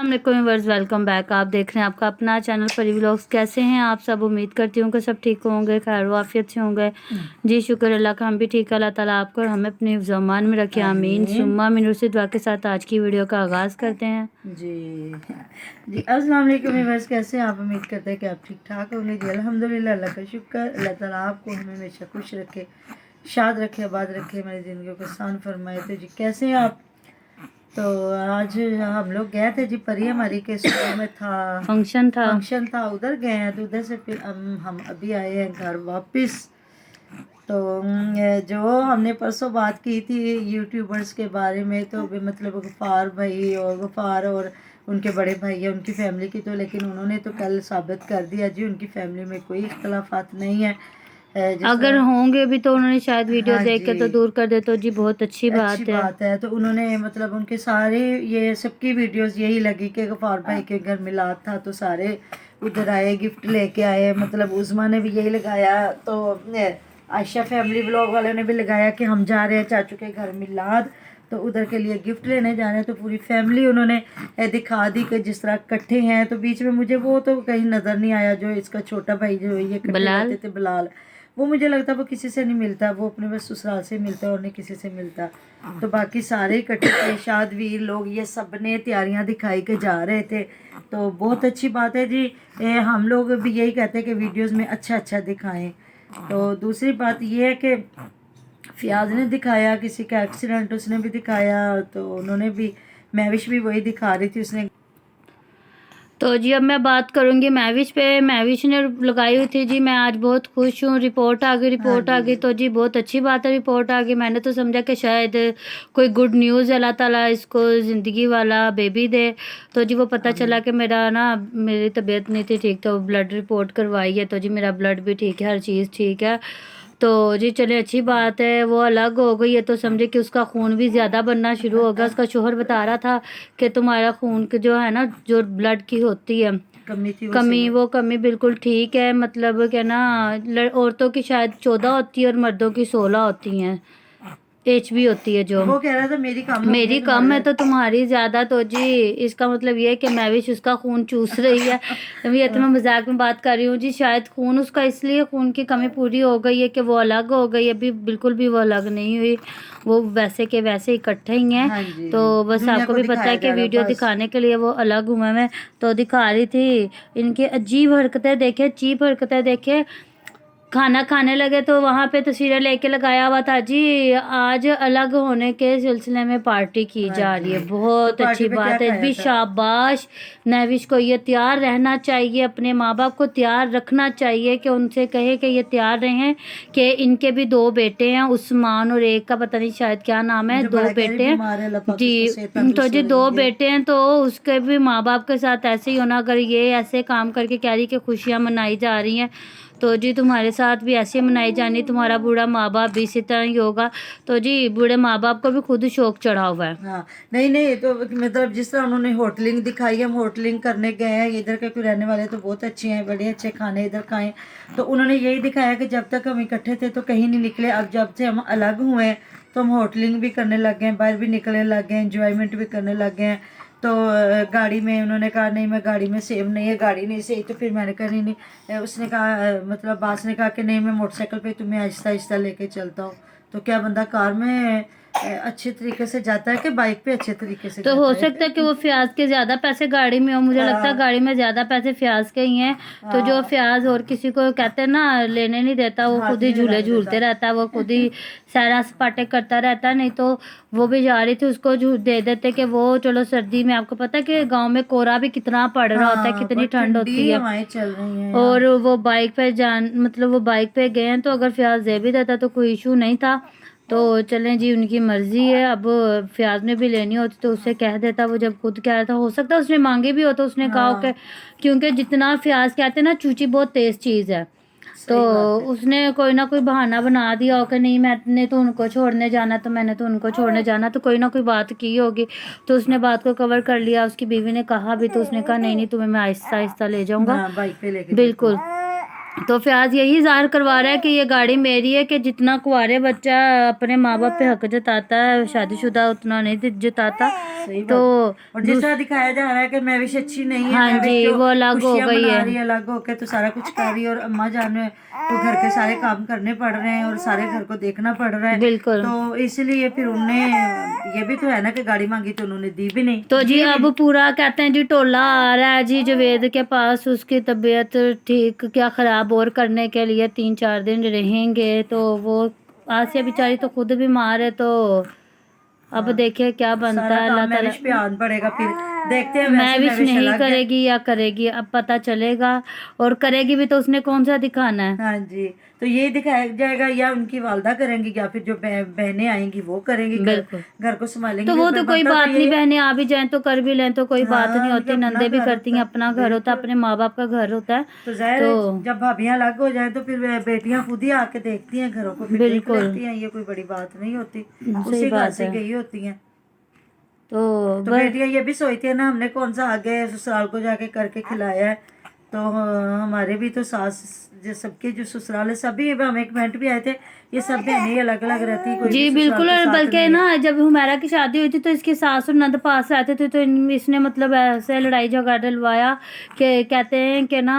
Viewers, welcome back. आप देख रहे हैं आपका अपना चैनल परी व्लॉग्स। कैसे हैं आप सब? उम्मीद करती हूँ कि सब ठीक होंगे, खैर वाफियत से होंगे। जी शुक्र अल्लाह का, हम भी ठीक। अल्लाह ताला आपको और हमें अपने ज़मान में रखे, आमीन सुम्मा आमीन। उसी दुआ के साथ आज की वीडियो का आगाज़ करते हैं। जी अस्सलाम वालेकुम व्यूअर्स, कैसे हैं आप? उम्मीद करते हैं कि आप ठीक ठाक होंगे। जी अल्हम्दुलिल्लाह, अल्लाह का शुक्र। अल्लाह ताला आपको हमेशा खुश रखे, शाद रखे, आबाद रखे, हमारी ज़िंदगी को आसान फरमाए। तो जी कैसे हैं आप? तो आज हम लोग गए थे जी, परी हमारी के स्कूल में था, फंक्शन था, उधर गए हैं। तो उधर से फिर हम अभी आए हैं घर वापस। तो जो हमने परसों बात की थी यूट्यूबर्स के बारे में, तो मतलब गफ़ार और उनके बड़े भाई है, उनकी फैमिली की। तो लेकिन उन्होंने तो कल साबित कर दिया जी, उनकी फैमिली में कोई इख्तलाफात नहीं है। अगर होंगे भी तो उन्होंने शायद वीडियो देख के तो दूर कर दे, तो जी बहुत अच्छी बात है। तो उन्होंने मतलब उनके सारे ये सबकी वीडियोस यही लगी कि गफ़ार भाई के घर मिलाद था तो सारे उधर आए, गिफ्ट लेके आए। मतलब उज़मा ने भी यही लगाया, तो आयशा फैमिली व्लॉग वाले ने भी लगाया कि हम जा रहे हैं चाचू के घर मिलाद, तो उधर के लिए गिफ्ट लेने जा रहे हैं। तो पूरी फैमिली उन्होंने दिखा दी कि जिस तरह इकट्ठे हैं। तो बीच में मुझे वो तो कहीं नज़र नहीं आया, जो इसका छोटा भाई जो ये इकट्ठे रहते थे बिलाल, वो मुझे लगता है वो किसी से नहीं मिलता, वो अपने बस ससुराल से मिलता है और नहीं किसी से मिलता। तो बाकी सारे इकट्ठे थे, शादवीर लोग, ये सब ने तैयारियां दिखाई के जा रहे थे। तो बहुत अच्छी बात है जी। हम लोग भी यही कहते हैं कि वीडियोस में अच्छा अच्छा दिखाएं। तो दूसरी बात ये है कि फियाज ने दिखाया किसी का एक्सीडेंट, उसने भी दिखाया। तो उन्होंने भी, महविश भी वही दिखा रही थी उसने। तो जी अब मैं बात करूंगी महविश पे। महविश ने लगाई हुई थी जी, मैं आज बहुत खुश हूँ, रिपोर्ट आ गई। तो जी बहुत अच्छी बात है, रिपोर्ट आ गई। मैंने तो समझा कि शायद कोई गुड न्यूज़ अल्लाह ताला इसको ज़िंदगी वाला बेबी दे। तो जी वो पता चला कि मेरी तबीयत नहीं थी ठीक, तो ब्लड रिपोर्ट करवाई है। तो जी मेरा ब्लड भी ठीक है, हर चीज़ ठीक है। तो जी चले अच्छी बात है, वो अलग हो गई है तो समझे कि उसका खून भी ज़्यादा बनना शुरू हो गया। उसका शोहर बता रहा था कि तुम्हारा खून की जो है ना, जो ब्लड की होती है वो कमी बिल्कुल ठीक है। मतलब कि ना औरतों की शायद 14 होती है और मर्दों की 16 होती हैं, HB होती है। जो वो कह रहा था मेरी कम है तो तुम्हारी ज्यादा। तो जी इसका मतलब ये है कि महविश उसका खून चूस रही है। ये तो मैं मजाक में बात कर रही हूँ जी। शायद खून उसका इसलिए खून की कमी पूरी हो गई है कि वो अलग हो गई। अभी बिल्कुल भी वो अलग नहीं हुई, वो वैसे के वैसे इकट्ठे ही हैं। हाँ तो बस आपको भी पता है कि वीडियो दिखाने के लिए वो अलग हुए हैं। तो दिखा रही थी इनकी अजीब हरकतें देखे, चीप हरकतें देखे। खाना खाने लगे तो वहाँ पे तस्वीरें लेके लगाया हुआ था जी, आज अलग होने के सिलसिले में पार्टी की जा रही है। बहुत तो अच्छी बात है भी, शाबाश। महविश को ये तैयार रहना चाहिए, अपने माँ बाप को तैयार रखना चाहिए कि उनसे कहे कि ये तैयार रहें कि इनके भी 2 बेटे हैं, उस्मान और एक का पता नहीं शायद क्या नाम है। 2 बेटे हैं जी। तो जी 2 बेटे हैं, तो उसके भी माँ बाप के साथ ऐसे ही होना। अगर ये ऐसे काम करके कह रही कि खुशियाँ मनाई जा रही हैं, तो जी तुम्हारे साथ भी ऐसे मनाई जानी, तुम्हारा बूढ़ा माँ बाप भी इसी तरह ही होगा। तो जी बूढ़े माँ बाप को भी खुद शौक चढ़ा हुआ है। हाँ, नहीं तो मतलब जिस तरह उन्होंने होटलिंग दिखाई है, हम होटलिंग करने गए हैं। इधर के कोई रहने वाले तो बहुत अच्छे हैं, बड़े अच्छे खाने इधर खाए। तो उन्होंने यही दिखाया कि जब तक हम इकट्ठे थे तो कहीं नहीं निकले, अब जब से हम अलग हुए हैं तो हम होटलिंग भी करने लग गए हैं, बाहर भी निकलने लग गए हैं, इंजॉयमेंट भी करने लग गए हैं। तो गाड़ी में उन्होंने कहा नहीं, मैं गाड़ी में सेम नहीं है, गाड़ी नहीं सही। तो फिर मैंने कहा नहीं। उसने कहा मतलब बास ने कहा कि नहीं, मैं मोटरसाइकिल पे तुम्हें आहिस्ता आहिस्ता लेके चलता हूँ। तो क्या बंदा कार में अच्छे तरीके से जाता है कि बाइक पे अच्छे तरीके से तो हो सकता है कि वो फ्याज के ज्यादा पैसे गाड़ी में हो। मुझे लगता है गाड़ी में ज्यादा पैसे फ्याज के ही हैं। तो जो फ्याज और किसी को कहते हैं ना लेने नहीं देता, वो खुद ही झूले झूलते रहता है, वो खुद ही सैरा सपाटे करता रहता है। नहीं तो वो भी जा रही थी, उसको दे देते कि वो चलो सर्दी में। आपको पता है कि गाँव में कोहरा भी कितना पड़ रहा होता है, कितनी ठंड होती है, चल रही है। और वो बाइक पे वो बाइक पे गए हैं। तो अगर फ्याज दे भी देता तो कोई इशू नहीं था। तो चलें जी, उनकी मर्जी है। अब फ्याज ने भी लेनी होती तो उसे कह देता, वो जब खुद कह रहा था। हो सकता है उसने मांगे भी हो तो उसने कहा कि क्योंकि जितना फ्याज कहते हैं ना, चूची बहुत तेज चीज़ है। तो उसने कोई ना कोई बहाना बना दिया हो कि नहीं, मैंने तो उनको छोड़ने जाना, तो मैंने तो उनको छोड़ने जाना। तो कोई ना कोई बात की होगी, तो उसने बात को कवर कर लिया। उसकी बीवी ने कहा भी तो उसने कहा नहीं तुम्हें मैं आहिस्ता आहिस्ता ले जाऊंगा, बाइक पे लेके। बिल्कुल। तो फ्याज यही ज़ाहिर करवा रहा है कि ये गाड़ी मेरी है, कि जितना कुंवारे बच्चा अपने माँ बाप पे हक जताता है शादीशुदा, उतना नहीं जताता। सही तो बात। और जिस तरह दिखाया जा रहा है कि महविश अच्छी नहीं है, हाँ महविश जी, जो वो अलग हो खुशियां गई मना है। रही है अलग होके, तो सारा कुछ कर रही है, और अम्मा जान को घर के सारे काम करने पड़ रहे हैं और सारे घर को देखना पड़ रहा है, बिल्कुल। तो इसलिए फिर उन्होंने ये भी तो है ना कि गाड़ी मांगी तो उन्होंने दी भी नहीं। तो जी अब पूरा कहते हैं जी टोला आ रहा है जी जवेद के पास, उसकी तबीयत ठीक क्या ख़राब और करने के लिए 3-4 दिन रहेंगे। तो वो आसिया बेचारी तो खुद बीमार है, तो अब देखिए क्या बनता सारा है। काम अल्लाह ताला महविश पे आन पड़ेगा, फिर देखते हैं। वैसे महविश महविश नहीं अलग है। करेगी या करेगी अब पता चलेगा, और करेगी भी तो उसने कौन सा दिखाना है। हाँ जी, तो ये दिखाया जाएगा, या उनकी वालदा करेंगी या फिर जो बहनें आएंगी वो करेंगी, बिल्कुल। घर को संभालेंगी। तो वो फिर तो कोई बनता बात नहीं, यही है। बहनें आ भी जाएं तो कर भी लें तो कोई बात हाँ, नहीं उनका होती, अपना नंदे भी घर करती हैं, होता है, अपना घर होता है, बिल्कुल। अपने माँ बाप का घर होता है। तो जाहिर तो है जब भाभियां अलग हो जाएं तो फिर बेटियां खुद ही आके देखती हैं घरों को, फिर देख बिल्कुल। लेती हैं, ये कोई बड़ी बात नहीं होती, सही उसी घर बात से है। गई होती हैं। तो तो बस बेटियां ये भी सोचती है ना, हमने कौन सा आगे ससुराल को जाके करके खिलाया है, तो हमारे भी तो सास जो सबके जो ससुराल है, सभी हमें कमेंट भी आए थे, ये सब बहनें अलग अलग रहती, कोई भी जी ससुराल बिल्कुल। के और साथ बल्कि नहीं है। ना जब हुमैरा की शादी हुई थी तो इसकी सास और नंद पास रहते थे, तो इसने मतलब ऐसे लड़ाई झगड़ा डलवाया कि कहते हैं कि ना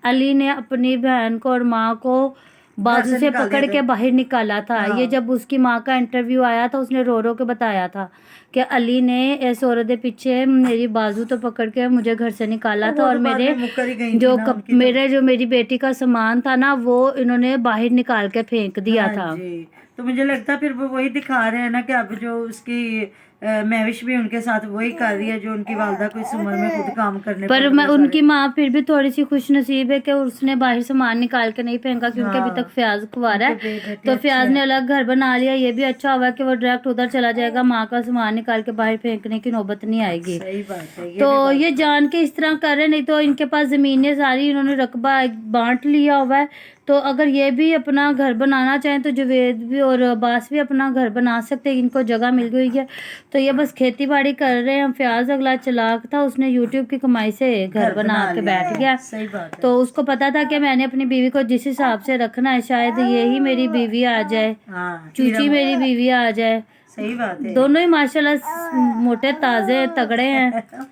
अली ने अपनी बहन को और माँ को बाजू से से निकाल पकड़ दिया के था। बाहर निकाला था। हाँ। ये जब उसकी माँ का इंटरव्यू आया था, उसने रो रो के बताया था कि अली ने इस औरत के पीछे मेरी बाजू तो पकड़ के मुझे घर से निकाला था, वो और तो बाद मेरे में मुकर ही गई थी जो ना उनकी तो। मेरे जो मेरी बेटी का सामान था ना वो इन्होंने बाहर निकाल के फेंक दिया हाँ था। जी, तो मुझे लगता है फिर वो वही दिखा रहे हैं ना कि अब जो उसकी महविश भी उनके साथ वही कर रही है जो उनकी वालदा को इस उम्र में खुद काम करने पड़ पर रहे मैं हैं उनकी सारे। माँ फिर भी थोड़ी सी खुश नसीब है कि उसने बाहर सामान निकाल के नहीं फेंका, क्योंकि अभी तक हाँ, फयाज कुंवारा है। उनके बेटे तो अच्छे फयाज हैं। ने अलग घर बना लिया, ये भी अच्छा हुआ कि वो डायरेक्ट उधर चला जाएगा, माँ का सामान निकाल के बाहर फेंकने की नौबत नहीं आएगी। सही बात है, ये तो भी बात ये जान के इस तरह कर रहे, नहीं तो इनके पास ज़मीनें सारी इन्होंने रकबा बांट लिया हुआ है। तो अगर ये भी अपना घर बनाना चाहें तो जवेद भी और अब्बास भी अपना घर बना सकते हैं, इनको जगह मिल गई है। तो ये बस खेती बाड़ी कर रहे हैं। फयाज अगला चालाक था, उसने यूट्यूब की कमाई से घर बना के लिया बैठ है। गया। सही बात है। तो उसको पता था कि मैंने अपनी बीवी को जिस हिसाब से रखना है, शायद यही मेरी बीवी आ जाए, हाँ, चूची मेरी बीवी आ जाए। सही बात है। दोनों ही माशाल्लाह मोटे ताजे तगड़े हैं।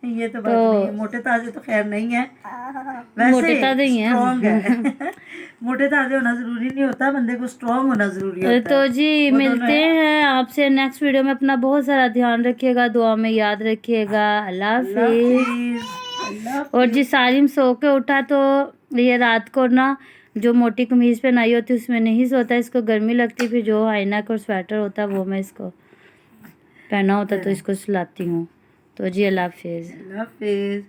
ये तो बात नहीं है, मोटे ताजे तो खैर नहीं है, वैसे मोटे ताजे ही हैं। स्ट्रॉन्ग है। मोटे ताजे होना जरूरी नहीं होता, बंदे को स्ट्रॉन्ग होना जरूरी होता तो है। जी वो दोनों मिलते है। हैं आपसे नेक्स्ट वीडियो में। अपना बहुत सारा ध्यान रखिएगा, दुआ में याद रखिएगा। अल्लाह अल्लाह हाफिज। हाफिज। अल्लाह और जी सालिम सो के उठा तो ये रात को ना जो मोटी कमीज पहनाई होती उसमें नहीं सोता, इसको गर्मी लगती, फिर जो हाइनक और स्वेटर होता है वो मैं इसको पहना होता तो इसको सुलाती हूँ। तो जी अल्लाह हाफिज। हाफिज।